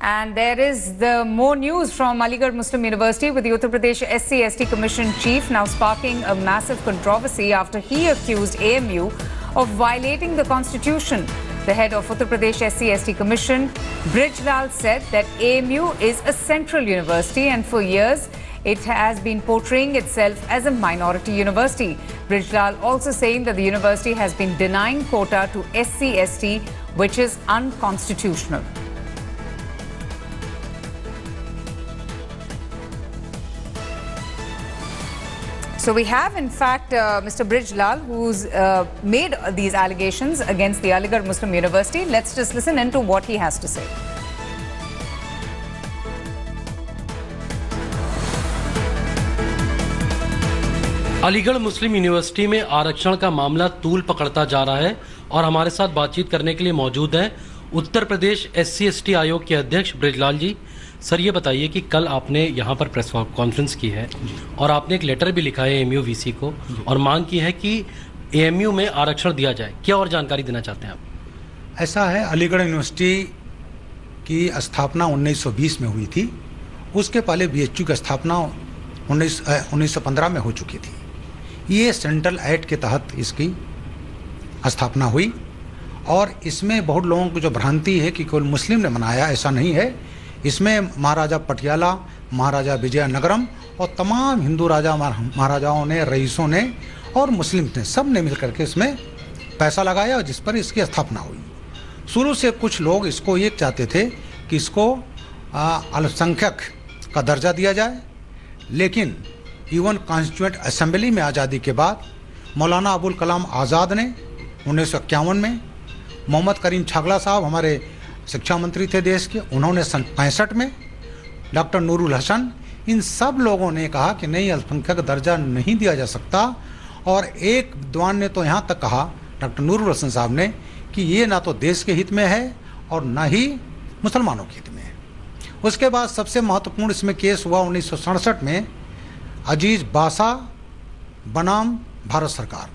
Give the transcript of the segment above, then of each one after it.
And there is the more news from Aligarh Muslim University, with the Uttar Pradesh SC/ST Commission chief now sparking a massive controversy after he accused AMU of violating the constitution. The head of Uttar Pradesh SC/ST Commission, Brijlal, said that AMU is a central university and for years it has been portraying itself as a minority university. Brijlal also saying that the university has been denying quota to SC/ST, which is unconstitutional. So we have, in fact, Mr. Brijlal, who's made these allegations against the Aligarh Muslim University. Let's just listen into what he has to say. Aligarh Muslim university में आरक्षण का मामला तूल पकड़ता जा रहा है और हमारे साथ बातचीत करने के लिए मौजूद हैं उत्तर प्रदेश SC/ST आयोग के अध्यक्ष बृजलाल जी। सर, ये बताइए कि कल आपने यहाँ पर प्रेस कॉन्फ्रेंस की है और आपने एक लेटर भी लिखा है AMU VC को और मांग की है कि AMU में आरक्षण दिया जाए। क्या और जानकारी देना चाहते हैं आप? ऐसा है, अलीगढ़ यूनिवर्सिटी की स्थापना 1920 में हुई थी। उसके पहले BHU की स्थापना 1915 में हो चुकी थी। ये सेंट्रल एक्ट के तहत इसकी स्थापना हुई और इसमें बहुत लोगों को जो भ्रांति है कि केवल मुस्लिम ने बनाया, ऐसा नहीं है। इसमें महाराजा पटियाला, महाराजा विजयनगरम और तमाम हिंदू राजा महाराजाओं ने, रईसों ने और मुस्लिम ने, सब ने मिलकर के इसमें पैसा लगाया और जिस पर इसकी स्थापना हुई। शुरू से कुछ लोग इसको ये चाहते थे कि इसको अल्पसंख्यक का दर्जा दिया जाए, लेकिन इवन कॉन्स्टिट्यूएंट असेंबली में आज़ादी के बाद मौलाना अबुल कलाम आज़ाद ने 1951 में, मोहम्मद करीम छागला साहब हमारे शिक्षा मंत्री थे देश के, उन्होंने सन 65 में, डॉक्टर नूरुल हसन, इन सब लोगों ने कहा कि नहीं, अल्पसंख्यक दर्जा नहीं दिया जा सकता। और एक विद्वान ने तो यहाँ तक कहा, डॉक्टर नूरुल हसन साहब ने, कि ये ना तो देश के हित में है और ना ही मुसलमानों के हित में है। उसके बाद सबसे महत्वपूर्ण इसमें केस हुआ 1967 में, अजीज बासा बनाम भारत सरकार।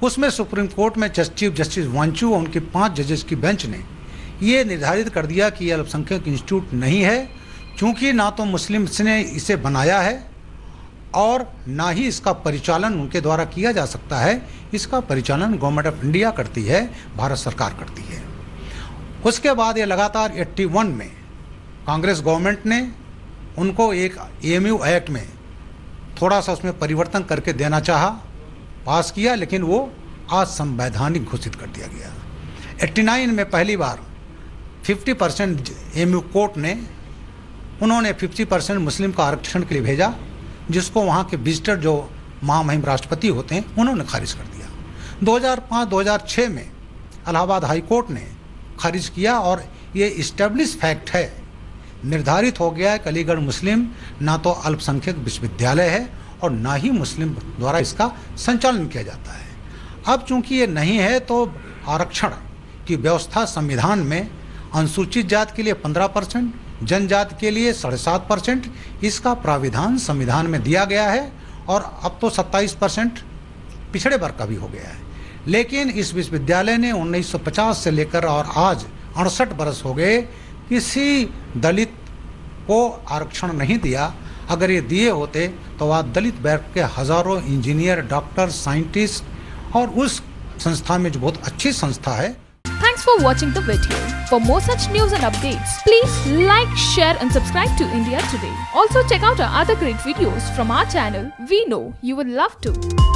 उसमें सुप्रीम कोर्ट में चीफ जस्टिस वांचू और उनके 5 जजेस की बेंच ने ये निर्धारित कर दिया कि ये अल्पसंख्यक इंस्टीट्यूट नहीं है, क्योंकि ना तो मुस्लिम्स ने इसे बनाया है और ना ही इसका परिचालन उनके द्वारा किया जा सकता है। इसका परिचालन गवर्नमेंट ऑफ इंडिया करती है, भारत सरकार करती है। उसके बाद ये लगातार 81 में कांग्रेस गवर्नमेंट ने उनको एक AMU एक्ट में थोड़ा सा उसमें परिवर्तन करके देना चाहा, पास किया, लेकिन वो असंवैधानिक घोषित कर दिया गया। 89 में पहली बार 50% AMU कोर्ट ने, उन्होंने 50% मुस्लिम का आरक्षण के लिए भेजा, जिसको वहाँ के विजिटर जो महामहिम राष्ट्रपति होते हैं उन्होंने खारिज कर दिया। 2005-2006 में इलाहाबाद हाई कोर्ट ने खारिज किया और ये इस्टेब्लिश फैक्ट है, निर्धारित हो गया है कि अलीगढ़ मुस्लिम ना तो अल्पसंख्यक विश्वविद्यालय है और ना ही मुस्लिम द्वारा इसका संचालन किया जाता है। अब चूंकि ये नहीं है तो आरक्षण की व्यवस्था संविधान में अनुसूचित जाति के लिए 15%, जनजाति के लिए 7.5%, इसका प्राविधान संविधान में दिया गया है और अब तो 27% पिछड़े वर्ग का भी हो गया है। लेकिन इस विश्वविद्यालय ने 1950 से लेकर और आज 68 बरस हो गए, किसी दलित को आरक्षण नहीं दिया। अगर ये दिए होते तो वह दलित वर्ग के हजारों इंजीनियर, डॉक्टर, साइंटिस्ट और उस संस्था में जो बहुत अच्छी संस्था है। Thanks for watching the video. For more such news and updates, please like, share and subscribe to India Today. Also check out our other great videos from our channel. We know you would love to.